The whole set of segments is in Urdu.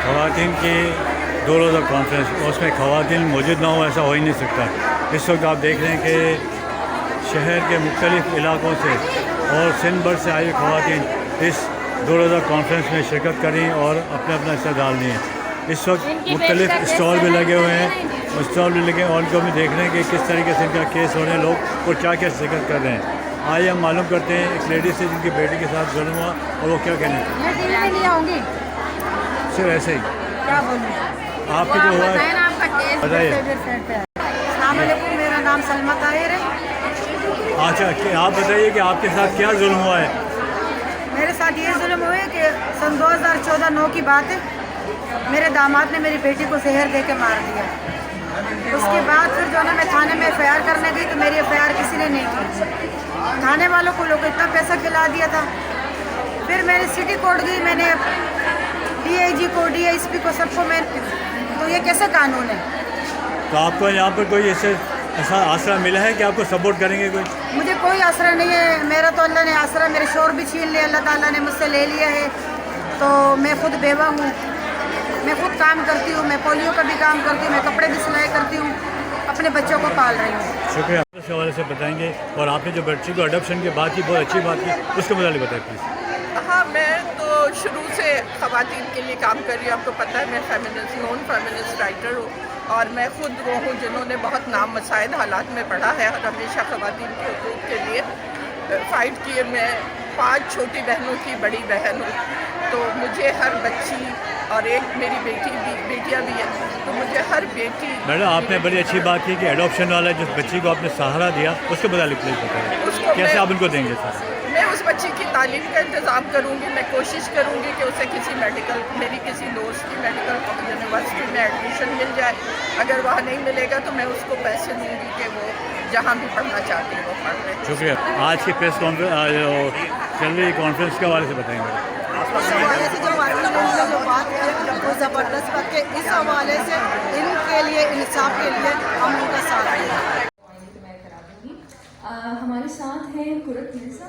خواتین کی 2 روزہ کانفرنس، اس میں خواتین موجود نہ ہو ایسا ہو ہی نہیں سکتا۔ اس وقت آپ دیکھ رہے ہیں کہ شہر کے مختلف علاقوں سے اور سندھ بھر سے آئی خواتین اس 2 روزہ کانفرنس میں شرکت کریں اور اپنا حصہ ڈال دیں۔ اس وقت مختلف اسٹال بھی لگے ہوئے ہیں، اور ان کو بھی دیکھ رہے ہیں کہ کس طریقے سے ان کا کیس ہو رہے ہیں لوگ اور کیا کیا شرکت کر رہے ہیں۔ آئیے ہم معلوم کرتے ہیں ایک لیڈی سے جن کی بیٹی کے ساتھ ظلم ہوا اور وہ کیا کہنے میں ٹی وی میں نہیں آؤں گی، صرف ایسے ہی کیا بولوں آپ کے جو ہوا ہے آپ کا کیس بتائیے۔ السلام علیکم، میرا نام سلمہ طاہر ہے۔ اچھا آپ بتائیے کہ آپ کے ساتھ کیا ظلم ہوا ہے؟ میرے ساتھ یہ ظلم ہوئے کہ سن 2014-9 کی بات ہے، میرے داماد نے میری بیٹی کو زہر دے کے مار دیا۔ اس کے بعد پھر جو نا میں تھانے میں ایف آئی آر کرنے گئی تو میری ایف آئی آر کسی نے نہیں کی۔ تھانے والوں کو لوگ اتنا پیسہ کھلا دیا تھا۔ پھر میں نے سٹی کورٹ گئی، میں نے ڈی آئی جی کو، ڈی ایس پی کو، سب کو، میں تو یہ کیسے قانون ہے؟ تو آپ کو یہاں پر کوئی ایسا آسرا ملا ہے کہ آپ کو سپورٹ کریں گے کوئی؟ مجھے کوئی آسرا نہیں ہے، میرا تو اللہ نے آسرا، میرے شور بھی چھین لیا، اللہ تعالیٰ نے مجھ سے لے لیا ہے۔ تو میں خود بیوہ ہوں، میں خود کام کرتی ہوں، میں پولیو کا بھی کام کرتی ہوں، میں کپڑے بھی سلائی کرتی ہوں، اپنے بچوں کو پال رہی ہوں۔ شکریہ، اس حوالے سے بتائیں گے۔ اور آپ نے جو بچی کو اڈاپشن کی بات کی بہت اچھی بات کی، اس کے متعلق بتائیں پلیز۔ ہاں، میں تو شروع سے خواتین کے لیے کام کر رہی ہوں۔ آپ کو پتہ ہے میں فیمنسٹ رائٹر ہوں، اور میں خود وہ ہوں جنہوں نے بہت نامساعد حالات میں پڑھا ہے اور ہمیشہ خواتین کے حقوق کے لیے فائٹ کیے۔ میں 5 چھوٹی بہنوں کی بڑی بہن ہوں، تو مجھے ہر بچی، اور ایک میری بیٹیاں بھی ہیں، تو مجھے ہر بیٹی۔ میڈم آپ نے بڑی اچھی بات کی کہ اڈاپشن والا جس بچی کو آپ نے سہارا دیا، اس کے متعلق پلیز بتائیں، کیسے آپ ان کو دیں گے سر؟ میں اس بچی کی تعلیم کا انتظام کروں گی، میں کوشش کروں گی کہ اسے میری کسی دوست کی میڈیکل یونیورسٹی میں ایڈمیشن مل جائے۔ اگر وہاں نہیں ملے گا تو میں اس کو پیسے دوں گی کہ وہ جہاں بھی پڑھنا چاہتی ہے وہ پڑھ رہے۔ شکریہ۔ آج کی پریس کانفرنس چل رہی کانفرنس کے حوالے سے بتائیں گے۔ اس حوالے سے جو ہماری بہنوں نے جو بات کی وہ زبردست بات کہ اس حوالے سے ان کے لیے، انصاف کے لیے ہم ان کا ساتھ دیں۔ ہمارے ساتھ ہیں قرۃ مرزا،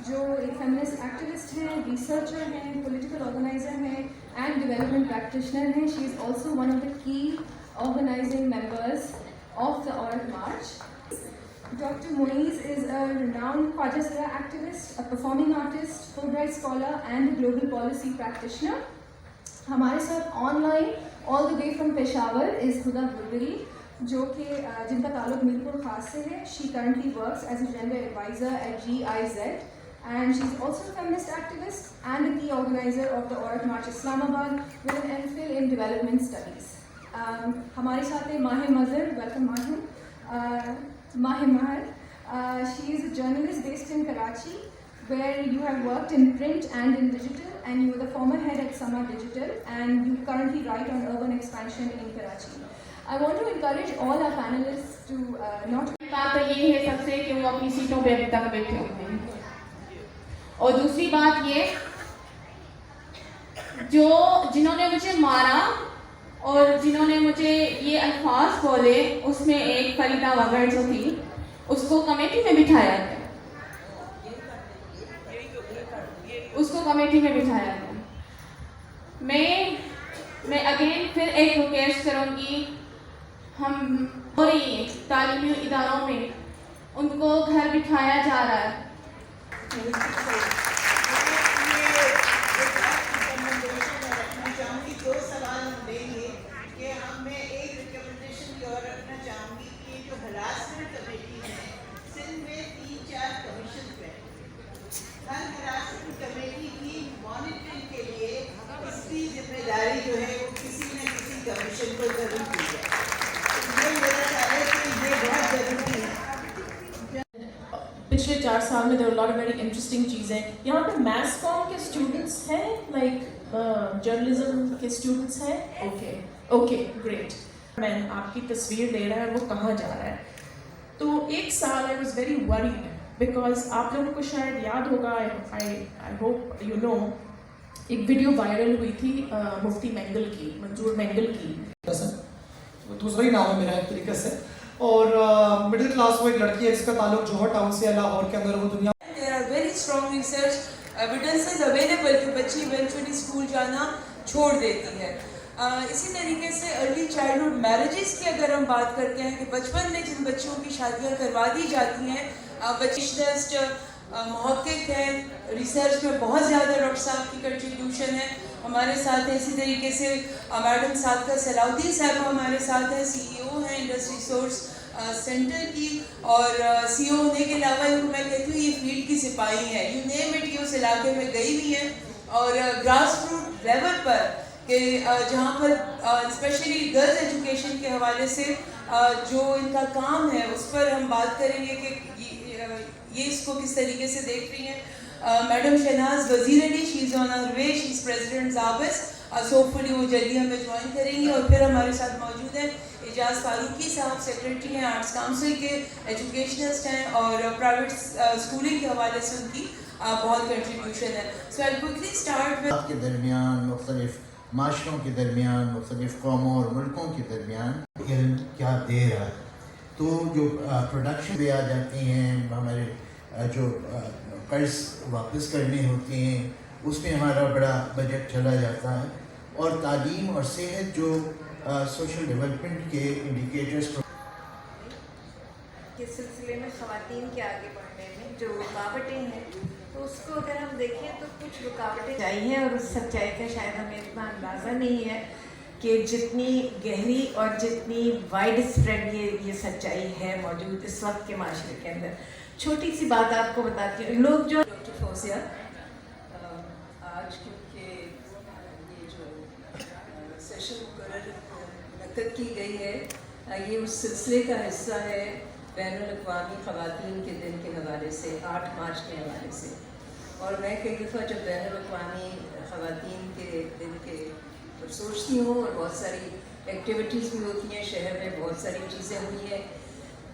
جو ایک فیمنسٹ ایکٹیوسٹ ہیں، ریسرچر ہیں، پولیٹیکل آرگنائزر ہیں اینڈ ڈیولپمنٹ پریکٹیشنر ہیں۔ She is also one of the key organising members of the عورت March. Dr. Moiz is a renowned Khwaja Sara activist, a performing artist, Fulbright scholar and a global policy practitioner. ہمارے ساتھ on line all the way from Peshawar is Huda Bulburi، جو کہ جن کا تعلق میرپور خاص سے ہے۔ She currently works as a gender advisor at GIZ and she is also a feminist activist and a key organizer of the Aurat March Islamabad with an MPhil in development studies. ہمارے ساتھ ہے ماہر مظہر، ویلکم ماہر۔ Mahi Mahar, she is a journalist based in Karachi, where you have worked in print and in digital, and you were the former head at Sama Digital, and you currently write on urban expansion in Karachi. I want to encourage all our panelists to not. بات تو یہ ہے سب سے کہ وہ اپنی سیٹوں پہ ابھی تک بیٹھے ہوتے ہیں، اور دوسری بات یہ جنہوں نے مجھے مارا اور جنہوں نے مجھے یہ الفاظ بولے، اس میں ایک فریدہ وگر جو تھی، اس کو کمیٹی میں بٹھایا گیا، میں اگین پھر ایک ریکویسٹ کروں گی، ہم ہو رہی ہیں تعلیمی اداروں میں، ان کو گھر بٹھایا جا رہا ہے۔ پچھلے 4 سال میں there are a lot of very interesting چیزیں یہاں پہ میس کام کے اسٹوڈنٹس ہیں، لائک جرنلزم کے اسٹوڈنٹس ہیں؟ Okay great. میں آپ کی تصویر لے رہا ہے وہ کہاں جا رہا ہے؟ تو 1 سال I was very worried because آپ لوگوں کو شاید یاد ہوگا، I hope you know، ایک ویڈیو وائرل ہوئی تھی مفتی مینگل کی، منظور مینگل کی۔ دوسرا ہی نام ہے میرا ایک طریقے سے، اور مڈل کلاس وہ ایک لڑکی ہے جس کا تعلق جوہر ٹاؤن سے ہے، لاہور کے اندر وہ دنیا۔ There are very strong research evidences available کہ بچی eventually اسکول جانا چھوڑ دیتی ہے. اسی طریقے سے ارلی چائلڈہڈ میرجز کی اگر ہم بات کرتے ہیں کہ بچپن میں جن بچوں کی شادیاں کروا دی جاتی ہیں, بچشنسٹ محقق ہیں, ریسرچ میں بہت زیادہ ڈاکٹر صاحب کی کنٹریبیوشن ہے. ہمارے ساتھ ہیں اسی طریقے سے میڈم صادقہ صلاح الدین صاحبہ ہمارے ساتھ ہیں, CEO ہیں انڈسٹری سورس سینٹر کی, اور CEO ہونے کے علاوہ میں کہتی ہوں یہ فیلڈ کی سپاہی ہیں, یو نیم اٹ, یہ اس علاقے میں گئی بھی ہیں, اور گراس روٹ لیول پر کہ جہاں پر اسپیشلی گرلز ایجوکیشن کے حوالے سے جو ان کا کام ہے اس پر ہم بات کریں گے کہ یہ اس کو کس طریقے سے دیکھ رہی ہیں. میڈم شہناز وزیر علی, شی از آن آور وے, شی از پریزیڈنٹ زابس, ہوپ فلی وہ جلدی ہمیں جوائن کریں گی. اور پھر ہمارے ساتھ موجود ہیں اعجاز فاروقی صاحب, سیکریٹری ہیں آرٹس کاؤنسل کے, ایجوکیشنسٹ ہیں, اور پرائیویٹ اسکولنگ کے حوالے سے ان کی بہت کنٹریبیوشن ہے. سو آئی کوئکلی اسٹارٹ ود کے درمیان, مختلف معاشروں کے درمیان, مختلف قوموں اور ملکوں کے درمیان علم کیا دے رہا ہے. تو جو پروڈکشن بھی آ جاتی ہیں, ہمارے جو قرض واپس کرنے ہوتے ہیں اس میں ہمارا بڑا بجٹ چلا جاتا ہے, اور تعلیم اور صحت جو سوشل ڈیولپمنٹ کے انڈیکیٹرز کے سلسلے میں خواتین کے آگے بڑھنے میں جو رکاوٹیں ہیں, تو اس کو اگر ہم دیکھیں تو کچھ رکاوٹیں سچائی ہیں, اور اس سچائی کا شاید ہمیں اتنا اندازہ نہیں ہے کہ جتنی گہری اور جتنی وائڈ اسپریڈ یہ سچائی ہے موجود اس وقت کے معاشرے کے اندر. چھوٹی سی بات آپ کو بتاتی ہوں, لوگ جو ڈاکٹر فوزیہ آج کیونکہ یہ جو سیشن منعقد کی گئی ہے یہ اس سلسلے کا حصہ ہے بین الاقوامی خواتین کے دن کے حوالے سے, 8 مارچ کے حوالے سے. اور میں کئی دفعہ جب بین الاقوامی خواتین کے دن کے سوچتی ہوں, اور بہت ساری ایکٹیویٹیز بھی ہوتی ہیں, شہر میں بہت ساری چیزیں ہوئی ہیں,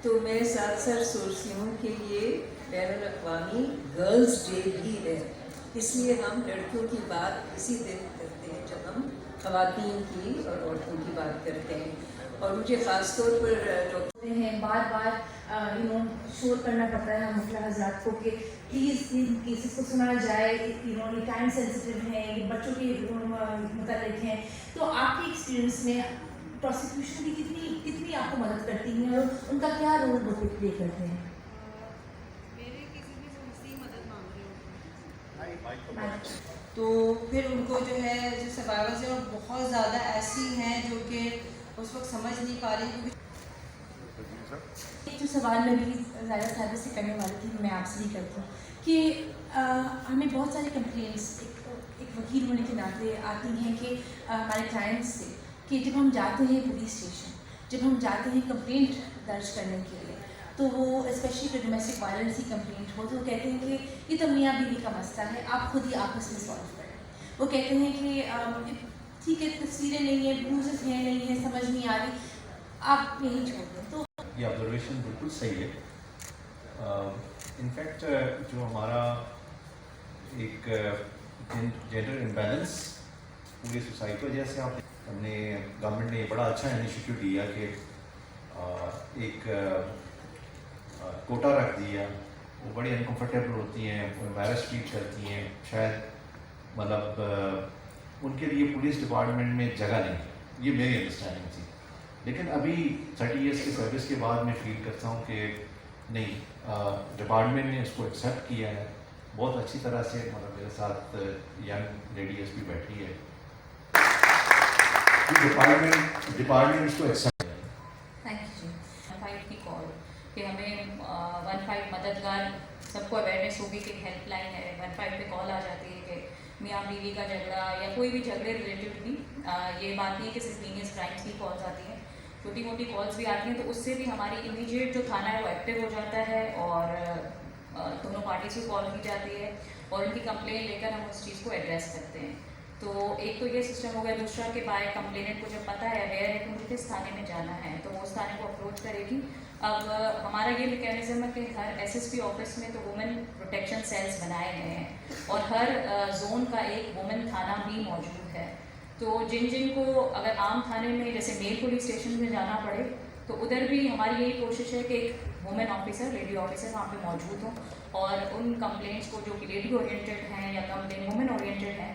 تو میں ساتھ ساتھ سوچتی ہوں کہ یہ بین الاقوامی گرلز ڈے بھی ہے. اس لیے ہم لڑکیوں کی بات اسی دن کرتے ہیں جب ہم خواتین کی اور عورتوں کی بات کرتے ہیں. اور مجھے خاص طور پر ہیں بار بار شور کرنا پڑتا ہے ہم مطلع حضرات کو کہ پلیز ان کیسز کو سنا جائے, یہ ٹائم سینسٹیو ہیں, یہ بچوں کے متعلق ہیں. تو آپ کے ایکسپیرئنس میں پروسیکیوشن کی کتنی آپ کو مدد کرتی ہیں, اور ان کا کیا رول وہ پلے کرتے ہیں؟ میرے کسی بھی سے مدد مانگ رہے ہوں تو پھر ان کو جو ہے جو سروائیورز ہیں وہ بہت زیادہ ایسی ہیں جو کہ اس وقت سمجھ نہیں پا رہی. کیونکہ ایک جو سوال میں بھی زیادہ صاحبہ سے کرنے والی تھی, میں آپ سے ہی کرتی ہوں کہ ہمیں بہت سارے کمپلینٹس ایک وکیل ہونے کے ناطے آتی ہیں کہ ہمارے کلائنٹس سے, کہ جب ہم جاتے ہیں پولیس اسٹیشن, جب ہم جاتے ہیں کمپلینٹ درج کرنے کے لیے, تو وہ اسپیشلی کہ ڈومیسٹک وائلنس کی کمپلینٹ ہو تو وہ کہتے ہیں کہ یہ تو میاں بیوی کا مسئلہ ہے, آپ خود ہی آپس میں سالو کریں. وہ کہتے ہیں کہ ٹھیک ہے تصویریں نہیں ہیں, بروزز ہیں نہیں ہیں, سمجھ نہیں آ رہی, آپ یہی چھوڑ دیں. تو یہ آبزرویشن بالکل صحیح ہے. انفیکٹ جو ہمارا ایک جینڈر امبیلنس پوری سوسائٹی وجہ سے ہم نے گورنمنٹ نے یہ بڑا اچھا انیشیٹو لیا کہ ایک کوٹا رکھ دیا. وہ بڑی انکمفرٹیبل ہوتی ہیں, امبیرس فیل کرتی ہیں, شاید مطلب ان کے لیے پولیس ڈپارٹمنٹ میں جگہ نہیں, یہ میری انڈرسٹینڈنگ تھی. لیکن ابھی 30 ایئرس کے سروس کے بعد میں فیل کرتا ہوں کہ نہیں, ڈپارٹمنٹ نے اس کو ایکسیپٹ کیا ہے بہت اچھی طرح سے. مطلب میرے ساتھ ینگ لیڈی ایس پی بیٹھی ہے, ڈپارٹمنٹ اس کو ایکسیپٹ کیا ہے. Thank you. 15 کی کال کہ ہمیں 15 مددگار, سب کو اویئرنیس ہوگی کہ ہیلپ لائن ہے, 15 پہ کال آ جاتی ہے کہ میاں بیوی کا جھگڑا یا کوئی بھی جھگڑے ریلیٹڈ بھی. یہ بات نہیں ہے کہ صرف ہینیس کرائمس کی کالز آتی ہیں, چھوٹی موٹی کالز بھی آتی ہیں, تو اس سے بھی ہماری امیڈیٹ جو تھانہ ہے وہ ایکٹیو ہو جاتا ہے, اور دونوں پارٹیز کو کال کی جاتی ہے اور ان کی کمپلین لے کر ہم اس چیز کو ایڈریس کرتے ہیں. تو ایک تو یہ سسٹم ہو گیا. دوسرا کہ بائی کمپلیننٹ کو جب پتہ ہے, اویئر ہے کہ مجھے کس تھانے میں جانا ہے, تو وہ اس تھانے کو اپروچ کرے گی. اب ہمارا یہ میکینزم ہے کہ ہر SSP آفس میں تو وومن پروٹیکشن سیلز بنائے گئے ہیں, اور ہر زون کا ایک وومن تھانہ بھی موجود ہے. تو جن کو اگر عام تھانے میں جیسے میل پولیس اسٹیشن میں جانا پڑے, تو ادھر بھی ہماری یہی کوشش ہے کہ ایک وومن آفیسر, لیڈی آفیسر وہاں پہ موجود ہوں, اور ان کمپلینٹس کو جو کہ لیڈی اورینٹیڈ ہیں یا کمپلین وومن اورینٹیڈ ہیں,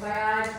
FIR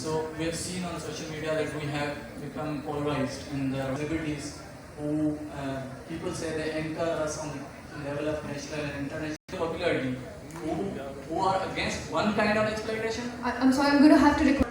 So we have seen on social media that we have become polarized in the celebrities who people say they anchor us on the level of national and international popularity, who are against one kind of exploitation. I'm sorry, I'm going to have to record.